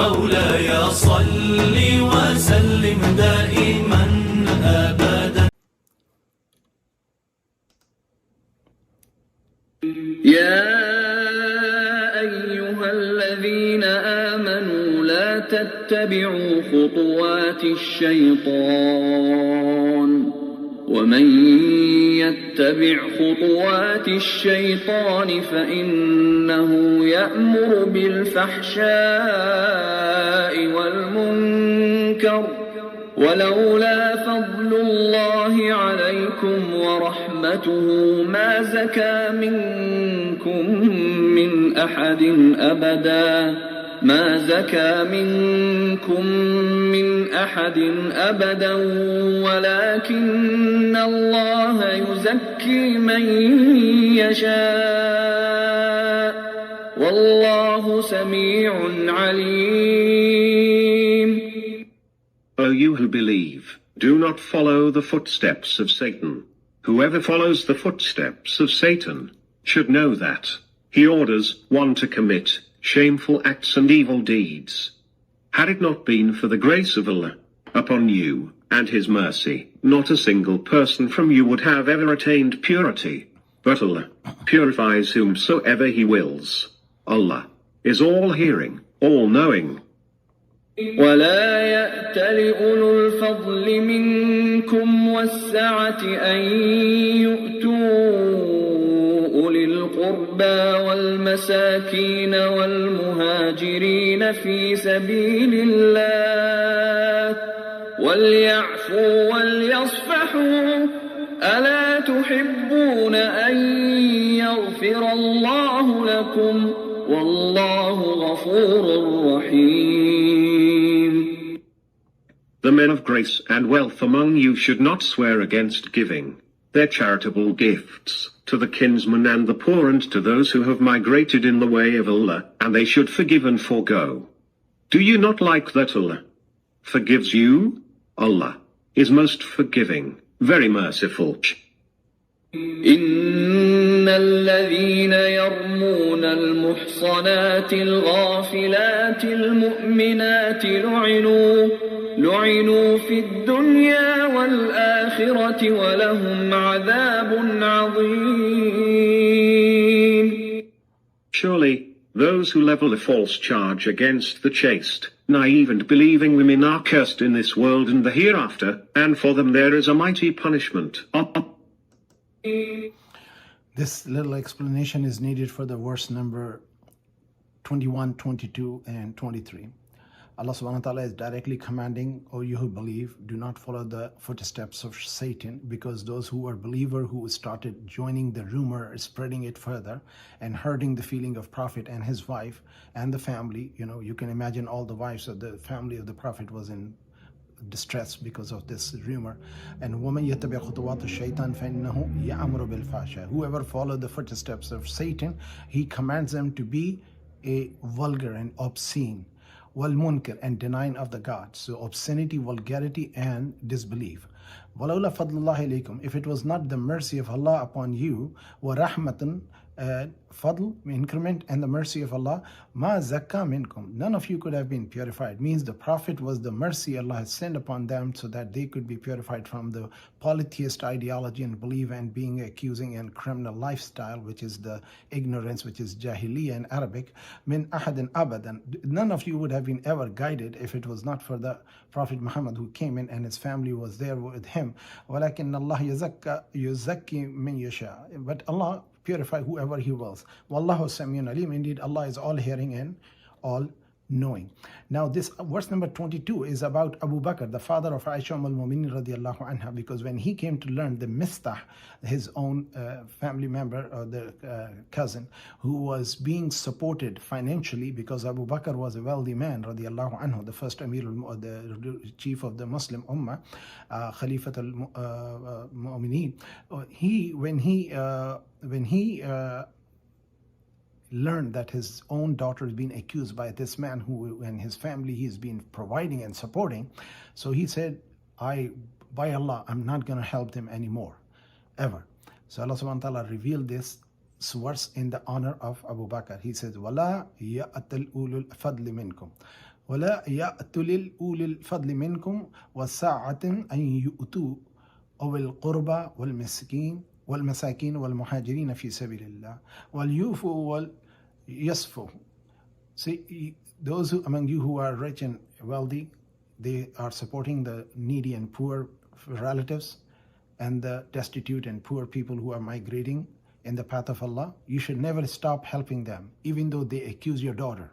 مولاي صل وسلم دائما أبدا. يا أيها الذين آمنوا لا تتبعوا خطوات الشيطان ومن يتبع خطوات الشيطان فإنه يأمر بالفحشاء والمنكر ولولا فضل الله عليكم ورحمته ما زكى منكم من أحد أبدا ولكن الله يزكي من يشاء والله سميع عليم. O you who believe, do not follow the footsteps of Satan. Whoever follows the footsteps of Satan should know that he orders one to commit shameful acts and evil deeds. Had it not been for the grace of Allah upon you and His mercy, not a single person from you would have ever attained purity. But Allah purifies whomsoever He wills. Allah is all-hearing, all-knowing. ولا يأتل أولو الفضل منكم والسعة أن يؤتوا أولي القربى والمساكين والمهاجرين في سبيل الله وليعفوا وليصفحوا ألا تحبون أن يغفر الله لكم والله غفور رحيم. The men of grace and wealth among you should not swear against giving their charitable gifts to the kinsmen and the poor and to those who have migrated in the way of Allah, and they should forgive and forego. Do you not like that Allah forgives you? Allah is most forgiving, very merciful. إن الذين يرمون المحصنات الغافلات المؤمنات لعنوا في الدنيا والآخرة ولهم عذاب عظيم. Surely, those who level a false charge against the chaste, naive and believing women are cursed in this world and the hereafter, and for them there is a mighty punishment. This little explanation is needed for the verse number 21, 22, and 23. Allah subhanahu wa ta'ala is directly commanding, O you who believe, do not follow the footsteps of Satan, because those who are believer who started joining the rumor, spreading it further, and hurting the feeling of Prophet and his wife and the family. You can imagine all the wives of the family of the Prophet was in distress because of this rumor. And وَمَنْ يَتَّبِعْ خُطُوَاتِ الشَّيْطَانِ فَإِنَّهُ يَأْمُرُ بِالْفَحْشَاءِ. Whoever followed the footsteps of Satan, he commands them to be a vulgar and obscene, wal-munkar, and denying of the God. So obscenity, vulgarity, and disbelief. وَلَوْلَا فَضْلُ اللَّهِ إِلَيْكُمْ. If it was not the mercy of Allah upon you, وَرَحْمَةً, fadl, increment, and the mercy of Allah, ma zakka minkum, none of you could have been purified. Means the Prophet was the mercy Allah has sent upon them so that they could be purified from the polytheist ideology and belief and being accusing and criminal lifestyle, which is the ignorance, which is jahiliyyah in Arabic. Min ahadin abadan, none of you would have been ever guided if it was not for the Prophet Muhammad who came in and his family was there with him. وَلَكِنَّ اللَّهَ يُزَكِّي مَن يَشَاءُ. But Allah purify whoever He wills. Wallahu samiyun alim. Indeed, Allah is all hearing and all knowing. Now this verse number 22 is about Abu Bakr, the father of Aisha al-Mu'minin radiallahu anha, because when he came to learn the Mistah, his own family member or the cousin, who was being supported financially because Abu Bakr was a wealthy man radiallahu anhu, the first Amir, the chief of the Muslim Ummah, Khalifat al-Mu'minin. When he learned that his own daughter is being accused by this man who and his family he's been providing and supporting, so he said, by Allah, I'm not going to help them anymore, ever. So Allah subhanahu wa ta'ala revealed this verse in the honor of Abu Bakr. He says, وَلَا يَأْتَلْ أُولُو الْفَضْلِ مِنْكُمْ وَلَا يَأْتُلِ الْأُولِي الْفَضْلِ مِنْكُمْ وَالسَّعَةٍ أَنْ يُؤْتُوا أَوِ الْقُرْبَى وَالْمَسَاكِينَ وَالْمُهَاجِرِينَ فِي سَبِيلِ اللَّهِ وَلْيُوفُوا وَلْيَصْفُوا. See, those among you who are rich and wealthy, they are supporting the needy and poor relatives and the destitute and poor people who are migrating in the path of Allah. You should never stop helping them, even though they accuse your daughter.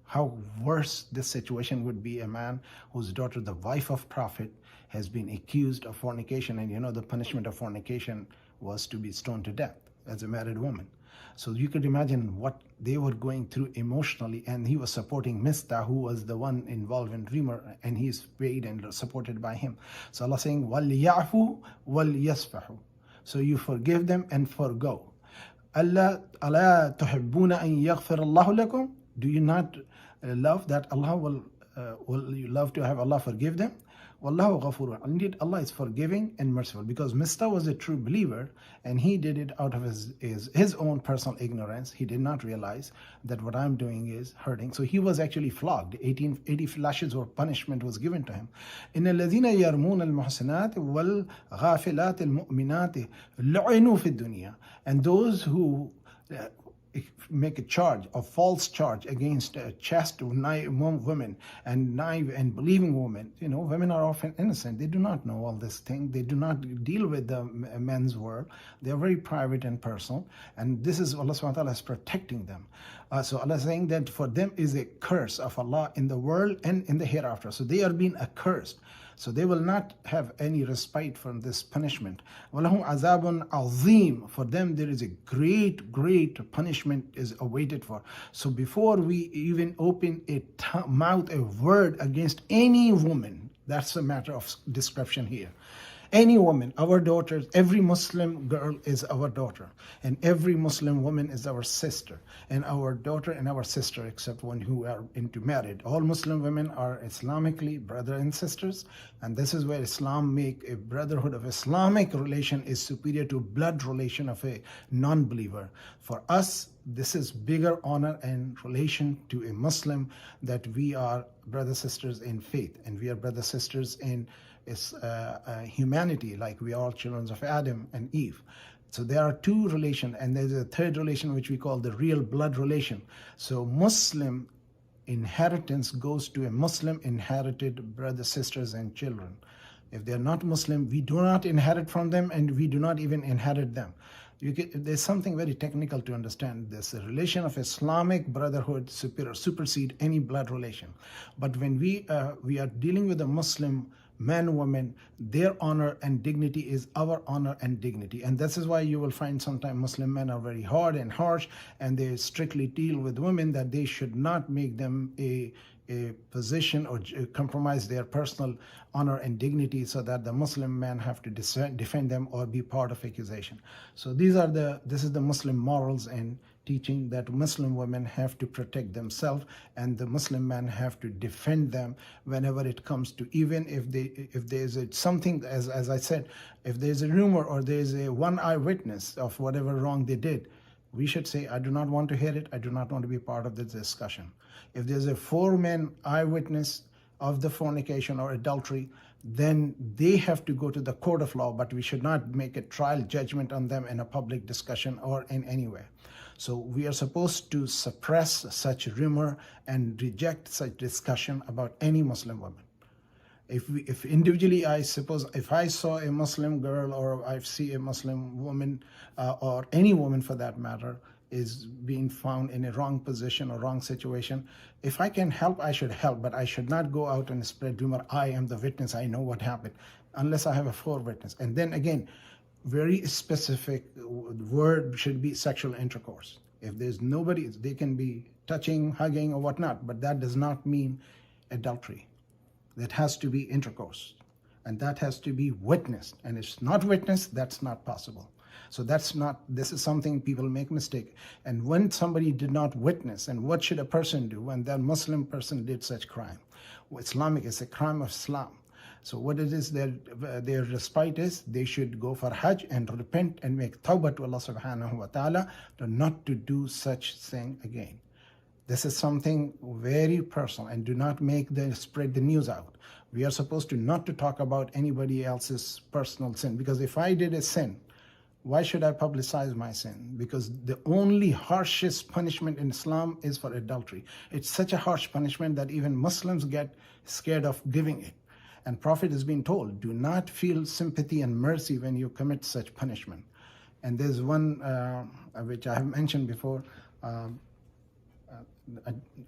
How worse this situation would be, a man whose daughter, the wife of Prophet, has been accused of fornication, and you know the punishment of fornication was to be stoned to death as a married woman. So you could imagine what they were going through emotionally, and he was supporting Mistah, who was the one involved in rumor, and he is paid and supported by him. So Allah saying, وَلْيَعْفُوا وَلْيَصْفَحُوا. So you forgive them and forgo. أَلَا تُحِبُّونَ أَن يَغْفِرَ اللَّهُ لَكُمْ. Do you not love that Allah will you love to have Allah forgive them? Wallahu ghafurun. Indeed, Allah is forgiving and merciful, because Mistah was a true believer and he did it out of his own personal ignorance. He did not realize that what I'm doing is hurting. So he was actually flogged. 80 lashes or punishment was given to him. إِنَّ الَّذِينَ يَرْمُونَ الْمُحْسِنَاتِ وَالْغَافِلَاتِ الْمُؤْمِنَاتِ لُعِنُوا فِي الدُّنْيَا. And those who make a charge, a false charge against chaste women and naive and believing women. You know, women are often innocent. They do not know all this thing. They do not deal with the men's world. They are very private and personal. And this is Allah subhanahu wa ta'ala is protecting them. So Allah is saying that for them is a curse of Allah in the world and in the hereafter. So they are being accursed. So they will not have any respite from this punishment. وَلَهُمْ عَذَابٌ عَظِيمٌ. For them there is a great punishment is awaited for. So before we even open a mouth, a word against any woman, that's a matter of description here. Any woman, our daughters, every Muslim girl is our daughter, and every Muslim woman is our sister, and our daughter and our sister, except one who are into married. All Muslim women are Islamically brother and sisters, and this is where Islam make a brotherhood of Islamic relation is superior to blood relation of a non-believer. For us, this is bigger honor and relation to a Muslim, that we are brother sisters in faith, and we are brother sisters in humanity, like we are all children of Adam and Eve. So there are two relations, and there's a third relation which we call the real blood relation. So Muslim inheritance goes to a Muslim inherited brothers, sisters, and children. If they're not Muslim, we do not inherit from them, and we do not even inherit them. There's something very technical to understand this. The relation of Islamic brotherhood supersede any blood relation. But when we are dealing with a Muslim man, woman, their honor and dignity is our honor and dignity. And this is why you will find sometimes Muslim men are very hard and harsh, and they strictly deal with women, that they should not make them a position or compromise their personal honor and dignity, so that the Muslim men have to defend them or be part of accusation. So this is the Muslim morals and teaching, that Muslim women have to protect themselves, and the Muslim men have to defend them whenever it comes to, even if there's something, as I said, if there's a rumor or there's a one eyewitness of whatever wrong they did, we should say, I do not want to hear it. I do not want to be part of this discussion. If there's a 4-man eyewitness of the fornication or adultery, then they have to go to the court of law, but we should not make a trial judgment on them in a public discussion or in any way. So we are supposed to suppress such rumor and reject such discussion about any Muslim woman. If individually, I suppose, if I saw a Muslim girl, or I see a Muslim woman, or any woman for that matter, is being found in a wrong position or wrong situation, if I can help, I should help, but I should not go out and spread rumor, I am the witness, I know what happened, unless I have a 4 witness. And then again, very specific word should be sexual intercourse. If there's nobody, they can be touching, hugging, or whatnot, but that does not mean adultery. That has to be intercourse, and that has to be witnessed. And if it's not witnessed, that's not possible. So this is something people make mistake. And when somebody did not witness, and what should a person do when that Muslim person did such crime? Islamic is a crime of Islam. So what it is, their respite is, they should go for Hajj and repent and make tawbah to Allah subhanahu wa ta'ala, not to do such thing again. This is something very personal, and do not spread the news out. We are supposed to not to talk about anybody else's personal sin, because if I did a sin, why should I publicize my sin? Because the only harshest punishment in Islam is for adultery. It's such a harsh punishment that even Muslims get scared of giving it. And Prophet has been told, do not feel sympathy and mercy when you commit such punishment. And there's one which I have mentioned before,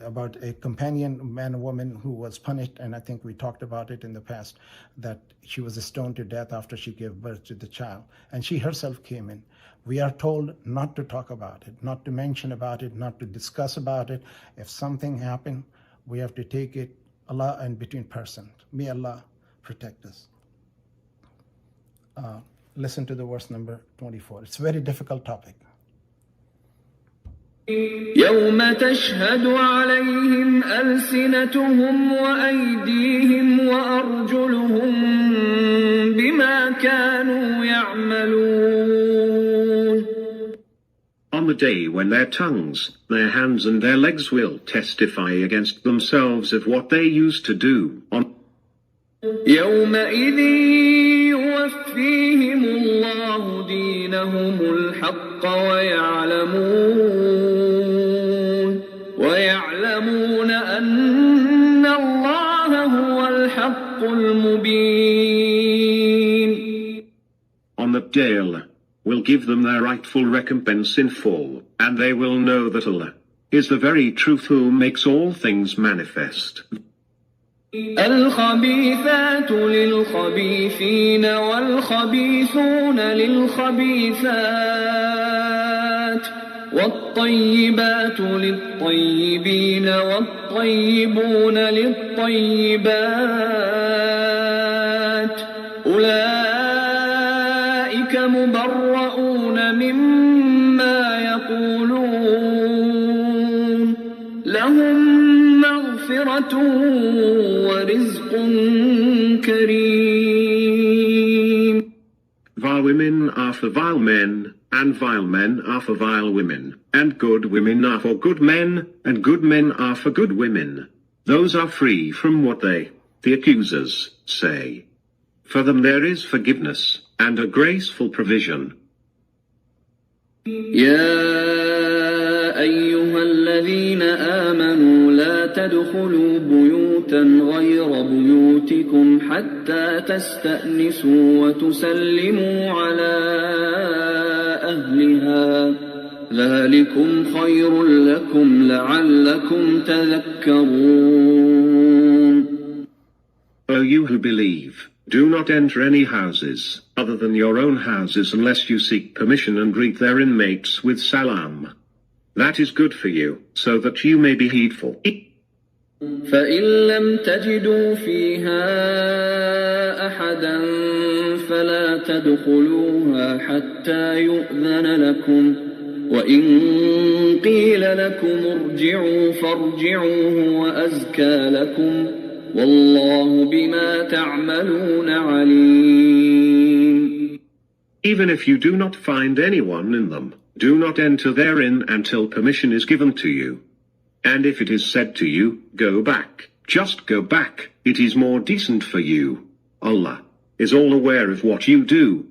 about a companion, man or woman, who was punished, and I think we talked about it in the past, that she was stoned to death after she gave birth to the child, and she herself came in. We are told not to talk about it, not to mention about it, not to discuss about it. If something happened, we have to take it Allah and between persons. May Allah protect us. Listen to the verse number 24. It's a very difficult topic. يوم تشهد عليهم ألسنتهم وأيديهم وأرجلهم بما كانوا يعملون. On the day when their tongues, their hands and their legs will testify against themselves of what they used to do. يومئذ يوفيهم الله دينهم الحق ويعلمون أن الله هو الحق المبين. On that day Allah will give them their rightful recompense in full, and they will know that Allah is the very truth who makes all things manifest. الخبيثات للخبيثين والخبيثون للخبيثات والطيبات للطيبين والطيبون للطيبات أولئك مبرؤون مما يقولون لهم مغفرة ورزق كريم. Vile women are for vile men, and vile men are for vile women, and good women are for good men, and good men are for good women. Those are free from what they, the accusers, say. For them there is forgiveness, and a graceful provision. يا أيها الذين آمنوا لا تدخلوا بيوتا غير بيوتكم حتى تستأنسوا وتسلموا على أهلها ذلكم خير لكم لعلكم تذكرون. O you who believe, do not enter any houses, other than your own houses, unless you seek permission and greet their inmates with salam. That is good for you, so that you may be heedful. فإن لم تجدوا فيها أحدا فلا تدخلوها حتى يؤذن لكم وإن قيل لكم ارجعوا فارجعوا هو أزكى لكم والله بما تعملون عليم. Even if you do not find anyone in them, do not enter therein until permission is given to you. And if it is said to you, go back, just go back, it is more decent for you. Allah is all aware of what you do.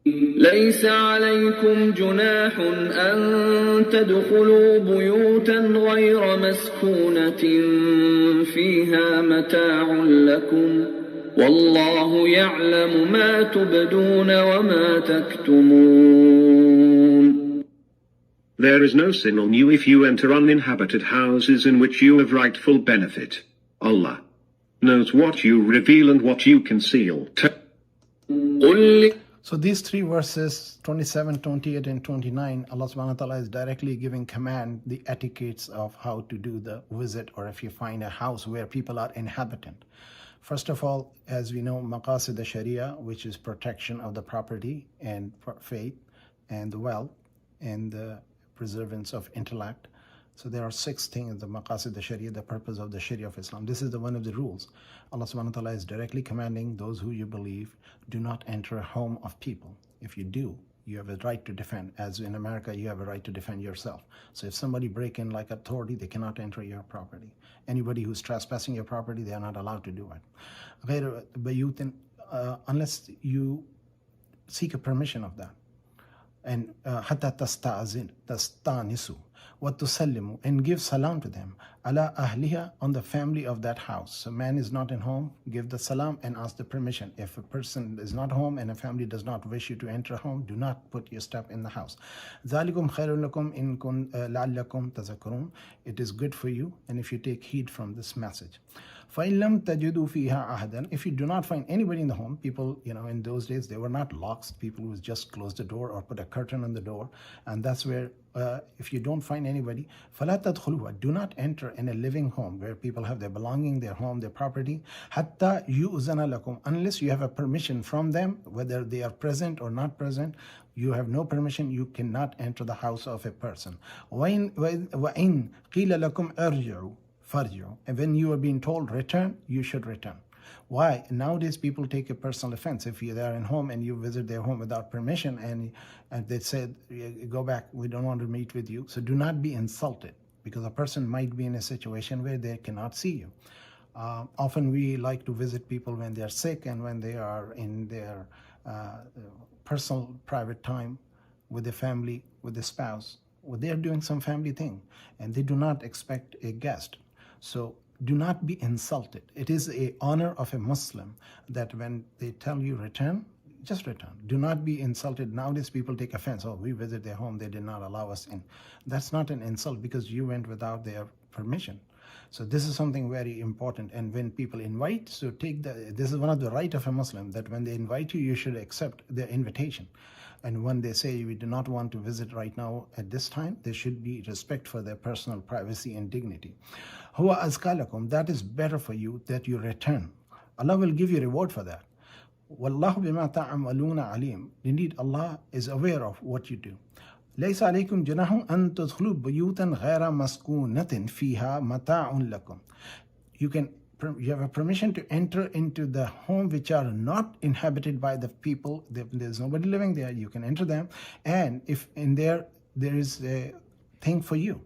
ليس عليكم جناح أن تدخلوا بيوتا غير مسكونة فيها متاع لكم والله يعلم ما تبدون وما تكتمون. There is no sin on you if you enter uninhabited houses in which you have rightful benefit. Allah knows what you reveal and what you conceal. So these three verses, 27, 28, and 29, Allah subhanahu wa ta'ala is directly giving command, the etiquettes of how to do the visit, or if you find a house where people are inhabitant. First of all, as we know, maqasid al-sharia, which is protection of the property and faith and the wealth and the preservance of intellect. So there are 6 things, the maqasid al-sharia, the purpose of the sharia of Islam. This is the one of the rules. Allah subhanahu wa ta'ala is directly commanding those who you believe, do not enter a home of people. If you do, You have a right to defend. As in America, you have a right to defend yourself. So if somebody break in like authority, they cannot enter your property. Anybody who's trespassing your property, they are not allowed to do it. غير بيوت, unless you seek a permission of that. And حتى تستأنسوا وتسلموا, and give salam to them, ala ahliha, on the family of that house. So man is not in home, give the salam and ask the permission. If a person is not home and a family does not wish you to enter home, do not put your step in the house. ذَلِكُمْ خَيْرٌ لَكُمْ إِن لَعَلَّكُمْ تَذَكَّرُونَ. It is good for you, and if you take heed from this message. فَإِن لَمْ تَجِدُوا فِيهَا أَحَدًا. If you do not find anybody in the home, people, in those days, they were not locks. People would just close the door or put a curtain on the door. And that's where, if you don't find anybody, فَلَا تَدْخُلُوهَا. Do not enter in a living home where people have their belonging, their home, their property. حَتَّى يُؤْذَنَ لَكُمْ. Unless you have a permission from them, whether they are present or not present, you have no permission, you cannot enter the house of a person. وَإِن قِيلَ لَكُمْ أَرْجِعُوا فَارْجِعُوا. And when you are being told return, you should return. Why? Nowadays people take a personal offense. If they are in home and you visit their home without permission and they said, go back, we don't want to meet with you. So do not be insulted, because a person might be in a situation where they cannot see you. Often we like to visit people when they are sick and when they are in their personal private time with the family, with the spouse. Well, they are doing some family thing and they do not expect a guest. So do not be insulted. It is an honor of a Muslim that when they tell you return, just return. Do not be insulted. Nowadays people take offense. Oh, we visit their home, they did not allow us in. That's not an insult, because you went without their permission. So this is something very important. And when people invite, so this is one of the right of a Muslim, that when they invite you, you should accept their invitation. And when they say we do not want to visit right now at this time, there should be respect for their personal privacy and dignity. Huwa azka lakum. That is better for you that you return. Allah will give you reward for that. Wallahu bima ta'amaluna alim. Indeed, Allah is aware of what you do. ليس عليكم جناح أن تدخلوا بيوتا غير مسكونة فيها متاع لكم. You have a permission to enter into the home which are not inhabited by the people. There's nobody living there. You can enter them, and if in there is a thing for you,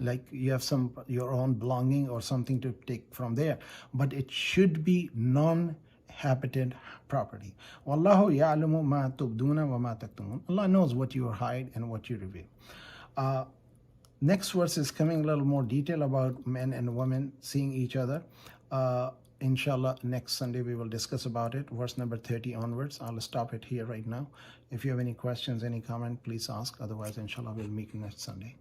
like you have your own belonging or something to take from there, but it should be non-habited property. Wallahu ya'lamu ma tubduna wa ma taktumun. Allah knows what you hide and what you reveal. Next verse is coming a little more detail about men and women seeing each other. Inshallah, next Sunday we will discuss about it, verse number 30 onwards. I'll stop it here right now. If you have any questions, any comment, please ask. Otherwise, inshallah, we'll meet next Sunday.